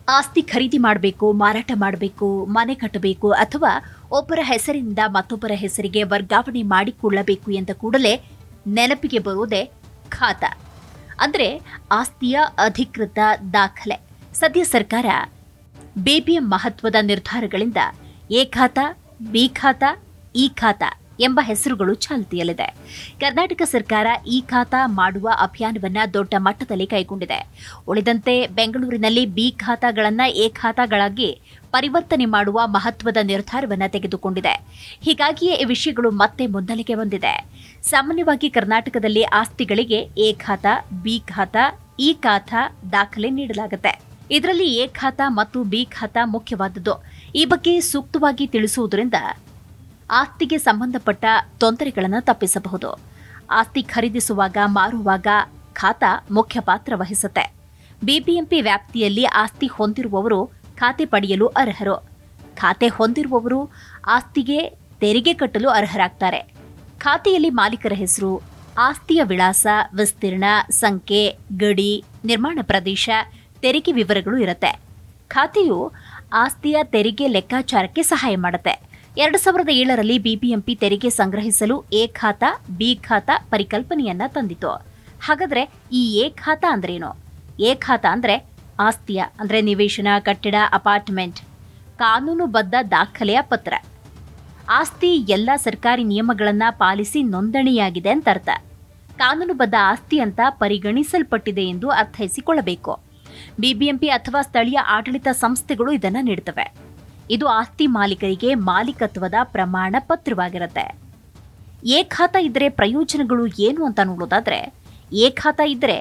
ಆಸ್ತಿ ಖರೀದಿ ಮಾಡಬೇಕು, ಮಾರಾಟ ಮಾಡಬೇಕು, ಮನೆ ಕಟ್ಟಬೇಕು ಅಥವಾ ಒಬ್ಬರ ಹೆಸರಿನಿಂದ ಮತ್ತೊಬ್ಬರ ಹೆಸರಿಗೆ ವರ್ಗಾವಣೆ ಮಾಡಿಕೊಳ್ಳಬೇಕು ಎಂದ ಕೂಡಲೇ ನೆನಪಿಗೆ ಬರುವುದೇ ಖಾತಾ ಅಂದರೆ ಆಸ್ತಿಯ ಅಧಿಕೃತ ದಾಖಲೆ. ಸದ್ಯ ಸರ್ಕಾರ ಬಿಬಿಎಂ ಮಹತ್ವದ ನಿರ್ಧಾರಗಳಿಂದ ಎ ಖಾತಾ, ಬಿ ಖಾತಾ, ಇ ಖಾತಾ ಎಂಬ ಹೆಸರುಗಳು ಚಾಲ್ತಿಯಲ್ಲಿದೆ. ಕರ್ನಾಟಕ ಸರ್ಕಾರ ಇ ಖಾತಾ ಮಾಡುವ ಅಭಿಯಾನವನ್ನ ದೊಡ್ಡ ಮಟ್ಟದಲ್ಲಿ ಕೈಗೊಂಡಿದೆ. ಉಳಿದಂತೆ ಬೆಂಗಳೂರಿನಲ್ಲಿ ಬಿ ಖಾತಾಗಳನ್ನು ಎ ಖಾತಾಗಳಾಗಿ ಪರಿವರ್ತನೆ ಮಾಡುವ ಮಹತ್ವದ ನಿರ್ಧಾರವನ್ನ ತೆಗೆದುಕೊಂಡಿದೆ. ಹೀಗಾಗಿಯೇ ಈ ವಿಷಯಗಳು ಮತ್ತೆ ಮುನ್ನೆಲೆಗೆ ಬಂದಿದೆ. ಸಾಮಾನ್ಯವಾಗಿ ಕರ್ನಾಟಕದಲ್ಲಿ ಆಸ್ತಿಗಳಿಗೆ ಎ ಖಾತಾ, ಬಿ ಖಾತಾ, ಇ ಖಾತಾ ದಾಖಲೆ ನೀಡಲಾಗುತ್ತೆ. ಇದರಲ್ಲಿ ಎ ಖಾತಾ ಮತ್ತು ಬಿ ಖಾತಾ ಮುಖ್ಯವಾದದ್ದು. ಈ ಬಗ್ಗೆ ಸೂಕ್ತವಾಗಿ ತಿಳಿಸುವುದರಿಂದ ಆಸ್ತಿಗೆ ಸಂಬಂಧಪಟ್ಟ ತೊಂದರೆಗಳನ್ನು ತಪ್ಪಿಸಬಹುದು. ಆಸ್ತಿ ಖರೀದಿಸುವಾಗ, ಮಾರುವಾಗ ಖಾತಾ ಮುಖ್ಯ ಪಾತ್ರ ವಹಿಸುತ್ತೆ. ಬಿಬಿಎಂಪಿ ವ್ಯಾಪ್ತಿಯಲ್ಲಿ ಆಸ್ತಿ ಹೊಂದಿರುವವರು ಖಾತೆ ಪಡೆಯಲು ಅರ್ಹರು. ಖಾತೆ ಹೊಂದಿರುವವರು ಆಸ್ತಿಗೆ ತೆರಿಗೆ ಕಟ್ಟಲು ಅರ್ಹರಾಗ್ತಾರೆ. ಖಾತೆಯಲ್ಲಿ ಮಾಲೀಕರ ಹೆಸರು, ಆಸ್ತಿಯ ವಿಳಾಸ, ವಿಸ್ತೀರ್ಣ, ಸಂಖ್ಯೆ, ಗಡಿ, ನಿರ್ಮಾಣ ಪ್ರದೇಶ, ತೆರಿಗೆ ವಿವರಗಳು ಇರುತ್ತೆ. ಖಾತೆಯು ಆಸ್ತಿಯ ತೆರಿಗೆ ಲೆಕ್ಕಾಚಾರಕ್ಕೆ ಸಹಾಯ ಮಾಡುತ್ತೆ. 2007ರಲ್ಲಿ ಬಿಬಿಎಂಪಿ ತೆರಿಗೆ ಸಂಗ್ರಹಿಸಲು ಎ ಖಾತಾ, ಬಿ ಖಾತಾ ಪರಿಕಲ್ಪನೆಯನ್ನ ತಂದಿತು. ಹಾಗಾದ್ರೆ ಈ ಎ ಖಾತಾ ಅಂದ್ರೇನು? ಎ ಖಾತಾ ಅಂದ್ರೆ ಆಸ್ತಿಯ ಅಂದ್ರೆ ನಿವೇಶನ, ಕಟ್ಟಡ, ಅಪಾರ್ಟ್ಮೆಂಟ್ ಕಾನೂನುಬದ್ಧ ದಾಖಲೆಯ ಪತ್ರ. ಆಸ್ತಿ ಎಲ್ಲ ಸರ್ಕಾರಿ ನಿಯಮಗಳನ್ನ ಪಾಲಿಸಿ ನೋಂದಣಿಯಾಗಿದೆ ಅಂತ ಅರ್ಥ. ಕಾನೂನುಬದ್ಧ ಆಸ್ತಿ ಅಂತ ಪರಿಗಣಿಸಲ್ಪಟ್ಟಿದೆ ಎಂದು ಅರ್ಥೈಸಿಕೊಳ್ಳಬೇಕು. ಬಿಬಿಎಂಪಿ ಅಥವಾ ಸ್ಥಳೀಯ ಆಡಳಿತ ಸಂಸ್ಥೆಗಳು ಇದನ್ನ ನೀಡುತ್ತವೆ. ಇದು ಆಸ್ತಿ ಮಾಲೀಕರಿಗೆ ಮಾಲೀಕತ್ವದ ಪ್ರಮಾಣ ಪತ್ರವಾಗಿರುತ್ತೆ. ಎ ಖಾತಾ ಇದ್ದರೆ ಪ್ರಯೋಜನಗಳು ಏನು ಅಂತ ನೋಡೋದಾದ್ರೆ, ಎ ಖಾತಾ ಇದ್ದರೆ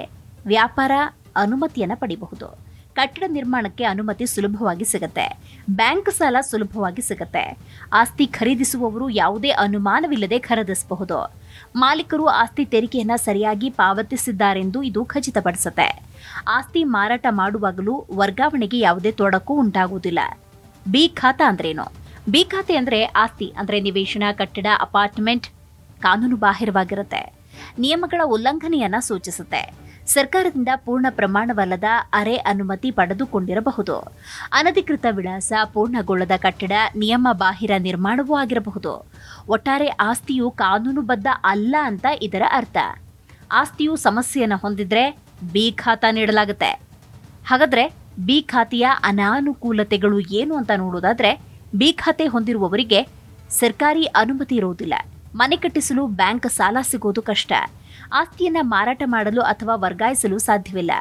ವ್ಯಾಪಾರ ಅನುಮತಿಯನ್ನು ಪಡೆಯಬಹುದು. ಕಟ್ಟಡ ನಿರ್ಮಾಣಕ್ಕೆ ಅನುಮತಿ ಸುಲಭವಾಗಿ ಸಿಗುತ್ತೆ. ಬ್ಯಾಂಕ್ ಸಾಲ ಸುಲಭವಾಗಿ ಸಿಗುತ್ತೆ. ಆಸ್ತಿ ಖರೀದಿಸುವವರು ಯಾವುದೇ ಅನುಮಾನವಿಲ್ಲದೆ ಖರೀದಿಸಬಹುದು. ಮಾಲೀಕರು ಆಸ್ತಿ ತೆರಿಗೆಯನ್ನು ಸರಿಯಾಗಿ ಪಾವತಿಸಿದ್ದಾರೆಂದು ಇದು ಖಚಿತಪಡಿಸುತ್ತೆ. ಆಸ್ತಿ ಮಾರಾಟ ಮಾಡುವಾಗಲೂ ವರ್ಗಾವಣೆಗೆ ಯಾವುದೇ ತೊಡಕು ಉಂಟಾಗುವುದಿಲ್ಲ. ಬಿ ಖಾತಾ ಅಂದ್ರೇನು? ಬಿ ಖಾತೆ ಅಂದ್ರೆ ಆಸ್ತಿ ಅಂದ್ರೆ ನಿವೇಶನ, ಕಟ್ಟಡ, ಅಪಾರ್ಟ್ಮೆಂಟ್ ಕಾನೂನು ಬಾಹಿರವಾಗಿರುತ್ತೆ. ನಿಯಮಗಳ ಉಲ್ಲಂಘನೆಯನ್ನ ಸೂಚಿಸುತ್ತೆ. ಸರ್ಕಾರದಿಂದ ಪೂರ್ಣ ಪ್ರಮಾಣವಲ್ಲದ ಅರೆ ಅನುಮತಿ ಪಡೆದುಕೊಂಡಿರಬಹುದು. ಅನಧಿಕೃತ ವಿಳಾಸ, ಪೂರ್ಣಗೊಳ್ಳದ ಕಟ್ಟಡ, ನಿಯಮ ಬಾಹಿರ ನಿರ್ಮಾಣವೂ ಆಗಿರಬಹುದು. ಒಟ್ಟಾರೆ ಆಸ್ತಿಯು ಕಾನೂನುಬದ್ಧ ಅಲ್ಲ ಅಂತ ಇದರ ಅರ್ಥ. ಆಸ್ತಿಯು ಸಮಸ್ಯೆಯನ್ನು ಹೊಂದಿದ್ರೆ ಬಿ ಖಾತಾ ನೀಡಲಾಗುತ್ತೆ. ಹಾಗಾದ್ರೆ ಬಿ ಖಾತೆಯ ಅನಾನುಕೂಲತೆಗಳು ಏನು ಅಂತ ನೋಡೋದಾದ್ರೆ, ಬಿ ಖಾತೆ ಹೊಂದಿರುವವರಿಗೆ ಸರ್ಕಾರಿ ಅನುಮತಿ ಇರುವುದಿಲ್ಲ. ಮನೆ ಕಟ್ಟಿಸಲು ಬ್ಯಾಂಕ್ ಸಾಲ ಸಿಗೋದು ಕಷ್ಟ. ಆಸ್ತಿಯನ್ನ ಮಾರಾಟ ಮಾಡಲು ಅಥವಾ ವರ್ಗಾಯಿಸಲು ಸಾಧ್ಯವಿಲ್ಲ.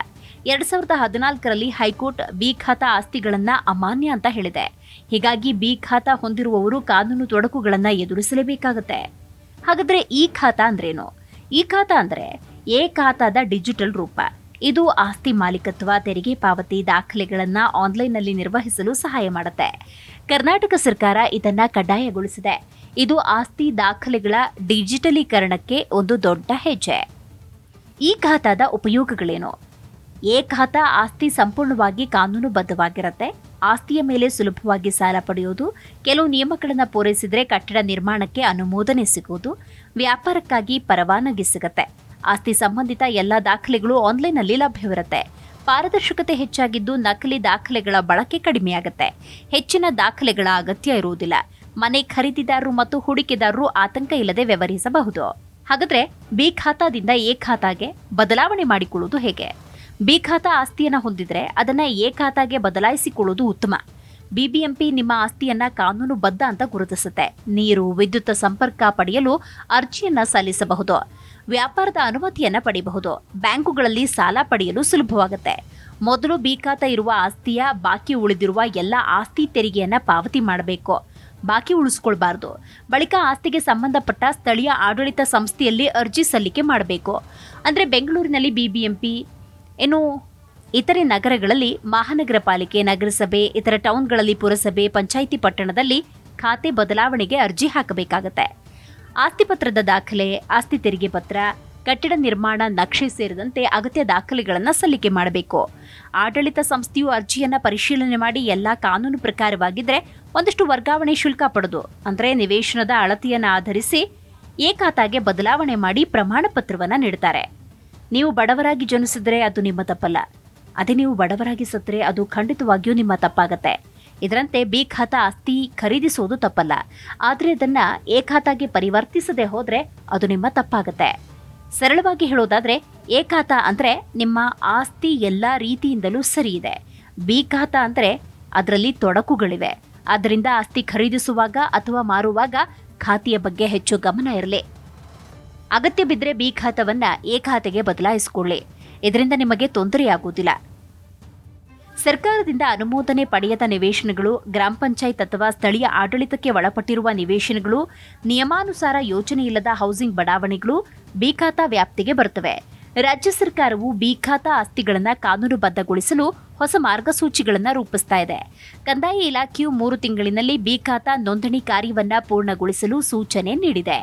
2014ರಲ್ಲಿ ಹೈಕೋರ್ಟ್ ಬಿ ಖಾತಾ ಆಸ್ತಿಗಳನ್ನ ಅಮಾನ್ಯ ಅಂತ ಹೇಳಿದೆ. ಹೀಗಾಗಿ ಬಿ ಖಾತಾ ಹೊಂದಿರುವವರು ಕಾನೂನು ತೊಡಕುಗಳನ್ನ ಎದುರಿಸಲೇಬೇಕಾಗುತ್ತೆ. ಹಾಗಾದ್ರೆ ಈ ಖಾತಾ ಅಂದ್ರೇನು? ಈ ಖಾತಾ ಅಂದ್ರೆ ಎ ಖಾತಾದ ಡಿಜಿಟಲ್ ರೂಪ. ಇದು ಆಸ್ತಿ ಮಾಲೀಕತ್ವ, ತೆರಿಗೆ ಪಾವತಿ ದಾಖಲೆಗಳನ್ನು ಆನ್ಲೈನ್ನಲ್ಲಿ ನಿರ್ವಹಿಸಲು ಸಹಾಯ ಮಾಡುತ್ತೆ. ಕರ್ನಾಟಕ ಸರ್ಕಾರ ಇದನ್ನ ಕಡ್ಡಾಯಗೊಳಿಸಿದೆ. ಇದು ಆಸ್ತಿ ದಾಖಲೆಗಳ ಡಿಜಿಟಲೀಕರಣಕ್ಕೆ ಒಂದು ದೊಡ್ಡ ಹೆಜ್ಜೆ. ಈ ಖಾತಾದ ಉಪಯೋಗಗಳೇನು? ಎ ಖಾತಾ ಆಸ್ತಿ ಸಂಪೂರ್ಣವಾಗಿ ಕಾನೂನುಬದ್ಧವಾಗಿರುತ್ತೆ. ಆಸ್ತಿಯ ಮೇಲೆ ಸುಲಭವಾಗಿ ಸಾಲ ಪಡೆಯುವುದು, ಕೆಲವು ನಿಯಮಗಳನ್ನು ಪೂರೈಸಿದರೆ ಕಟ್ಟಡ ನಿರ್ಮಾಣಕ್ಕೆ ಅನುಮೋದನೆ ಸಿಗುವುದು, ವ್ಯಾಪಾರಕ್ಕಾಗಿ ಪರವಾನಗಿ ಸಿಗುತ್ತೆ. ಆಸ್ತಿ ಸಂಬಂಧಿತ ಎಲ್ಲ ದಾಖಲೆಗಳು ಆನ್ಲೈನ್ನಲ್ಲಿ ಲಭ್ಯವಿರುತ್ತೆ. ಪಾರದರ್ಶಕತೆ ಹೆಚ್ಚಾಗಿದ್ದು ನಕಲಿ ದಾಖಲೆಗಳ ಬಳಕೆ ಕಡಿಮೆಯಾಗುತ್ತೆ. ಹೆಚ್ಚಿನ ದಾಖಲೆಗಳ ಅಗತ್ಯ ಇರುವುದಿಲ್ಲ. ಮನೆ ಖರೀದಿದಾರರು ಮತ್ತು ಹೂಡಿಕೆದಾರರು ಆತಂಕ ಇಲ್ಲದೆ ವ್ಯವಹರಿಸಬಹುದು. ಹಾಗಾದ್ರೆ ಬಿ ಖಾತಾದಿಂದ ಎ ಖಾತಾಗೆ ಬದಲಾವಣೆ ಮಾಡಿಕೊಳ್ಳುವುದು ಹೇಗೆ? ಬಿ ಖಾತಾ ಆಸ್ತಿಯನ್ನ ಹೊಂದಿದ್ರೆ ಅದನ್ನ ಎ ಖಾತಾಗೆ ಬದಲಾಯಿಸಿಕೊಳ್ಳುವುದು ಉತ್ತಮ. ಬಿಬಿಎಂಪಿ ನಿಮ್ಮ ಆಸ್ತಿಯನ್ನ ಕಾನೂನುಬದ್ಧ ಅಂತ ಗುರುತಿಸುತ್ತೆ. ನೀರು, ವಿದ್ಯುತ್ ಸಂಪರ್ಕ ಪಡೆಯಲು ಅರ್ಜಿಯನ್ನ ಸಲ್ಲಿಸಬಹುದು. ವ್ಯಾಪಾರದ ಅನುಮತಿಯನ್ನ ಪಡೆಯಬಹುದು. ಬ್ಯಾಂಕುಗಳಲ್ಲಿ ಸಾಲ ಪಡೆಯಲು ಸುಲಭವಾಗುತ್ತೆ. ಮೊದಲು ಬಿ ಖಾತಾ ಇರುವ ಆಸ್ತಿಯ ಬಾಕಿ ಉಳಿದಿರುವ ಎಲ್ಲ ಆಸ್ತಿ ತೆರಿಗೆಯನ್ನ ಪಾವತಿ ಮಾಡಬೇಕು. ಬಾಕಿ ಉಳಿಸ್ಕೊಳ್ಬಾರ್ದು. ಬಳಿಕ ಆಸ್ತಿಗೆ ಸಂಬಂಧಪಟ್ಟ ಸ್ಥಳೀಯ ಆಡಳಿತ ಸಂಸ್ಥೆಯಲ್ಲಿ ಅರ್ಜಿ ಸಲ್ಲಿಕೆ ಮಾಡಬೇಕು. ಅಂದ್ರೆ ಬೆಂಗಳೂರಿನಲ್ಲಿ ಬಿಬಿಎಂಪಿ, ಇನ್ನು ಇತರೆ ನಗರಗಳಲ್ಲಿ ಮಹಾನಗರ ಪಾಲಿಕೆ, ನಗರಸಭೆ, ಇತರ ಟೌನ್ಗಳಲ್ಲಿ ಪುರಸಭೆ, ಪಂಚಾಯಿತಿ ಪಟ್ಟಣದಲ್ಲಿ ಖಾತೆ ಬದಲಾವಣೆಗೆ ಅರ್ಜಿ ಹಾಕಬೇಕಾಗತ್ತೆ. ಆಸ್ತಿ ಪತ್ರದ ದಾಖಲೆ, ಆಸ್ತಿ ತೆರಿಗೆ ಪತ್ರ, ಕಟ್ಟಡ ನಿರ್ಮಾಣ ನಕ್ಷೆ ಸೇರಿದಂತೆ ಅಗತ್ಯ ದಾಖಲೆಗಳನ್ನು ಸಲ್ಲಿಕೆ ಮಾಡಬೇಕು. ಆಡಳಿತ ಸಂಸ್ಥೆಯು ಅರ್ಜಿಯನ್ನು ಪರಿಶೀಲನೆ ಮಾಡಿ ಎಲ್ಲ ಕಾನೂನು ಪ್ರಕಾರವಾಗಿದ್ದರೆ ಒಂದಷ್ಟು ವರ್ಗಾವಣೆ ಶುಲ್ಕ ಪಡೆದು ಅಂದರೆ ನಿವೇಶನದ ಅಳತೆಯನ್ನು ಆಧರಿಸಿ ಎ ಖಾತಾಗೆ ಬದಲಾವಣೆ ಮಾಡಿ ಪ್ರಮಾಣ ಪತ್ರವನ್ನು ನೀಡುತ್ತಾರೆ. ನೀವು ಬಡವರಾಗಿ ಜನಿಸಿದರೆ ಅದು ನಿಮ್ಮ ತಪ್ಪಲ್ಲ. ಅದೇ ನೀವು ಬಡವರಾಗಿ ಸತ್ತರೆ ಅದು ಖಂಡಿತವಾಗಿಯೂ ನಿಮ್ಮ ತಪ್ಪಾಗತ್ತೆ. ಇದರಂತೆ ಬಿ ಖಾತಾ ಆಸ್ತಿ ಖರೀದಿಸೋದು ತಪ್ಪಲ್ಲ, ಆದರೆ ಅದನ್ನ ಎ ಖಾತಾಗೆ ಪರಿವರ್ತಿಸದೆ ಹೋದ್ರೆ ಅದು ನಿಮ್ಮ ತಪ್ಪಾಗತ್ತೆ. ಸರಳವಾಗಿ ಹೇಳೋದಾದ್ರೆ ಎ ಖಾತಾ ಅಂದ್ರೆ ನಿಮ್ಮ ಆಸ್ತಿ ಎಲ್ಲಾ ರೀತಿಯಿಂದಲೂ ಸರಿ ಇದೆ. ಬಿ ಖಾತಾ ಅಂದ್ರೆ ಅದರಲ್ಲಿ ತೊಡಕುಗಳಿವೆ. ಆದ್ದರಿಂದ ಆಸ್ತಿ ಖರೀದಿಸುವಾಗ ಅಥವಾ ಮಾರುವಾಗ ಖಾತೆಯ ಬಗ್ಗೆ ಹೆಚ್ಚು ಗಮನ ಇರಲಿ. ಅಗತ್ಯ ಬಿದ್ದರೆ ಬಿ ಖಾತಾವನ್ನ ಎ ಖಾತೆಗೆ ಬದಲಾಯಿಸಿಕೊಳ್ಳಿ. ಇದರಿಂದ ನಿಮಗೆ ತೊಂದರೆಯಾಗುವುದಿಲ್ಲ. ಸರ್ಕಾರದಿಂದ ಅನುಮೋದನೆ ಪಡೆಯದ ನಿವೇಶನಗಳು, ಗ್ರಾಮ ಪಂಚಾಯತ್ ಅಥವಾ ಸ್ಥಳೀಯ ಆಡಳಿತಕ್ಕೆ ಒಳಪಟ್ಟಿರುವ ನಿವೇಶನಗಳು, ನಿಯಮಾನುಸಾರ ಯೋಜನೆ ಇಲ್ಲದ ಹೌಸಿಂಗ್ ಬಡಾವಣೆಗಳು ಬಿ ಖಾತಾ ವ್ಯಾಪ್ತಿಗೆ ಬರುತ್ತವೆ. ರಾಜ್ಯ ಸರ್ಕಾರವು ಬಿ ಖಾತಾ ಆಸ್ತಿಗಳನ್ನು ಕಾನೂನುಬದ್ಧಗೊಳಿಸಲು ಹೊಸ ಮಾರ್ಗಸೂಚಿಗಳನ್ನು ರೂಪಿಸ್ತಾ ಇದೆ. ಕಂದಾಯ ಇಲಾಖೆಯು 3 ತಿಂಗಳಿನಲ್ಲಿ ಬಿ ಖಾತಾ ನೋಂದಣಿ ಕಾರ್ಯವನ್ನ ಪೂರ್ಣಗೊಳಿಸಲು ಸೂಚನೆ ನೀಡಿದೆ.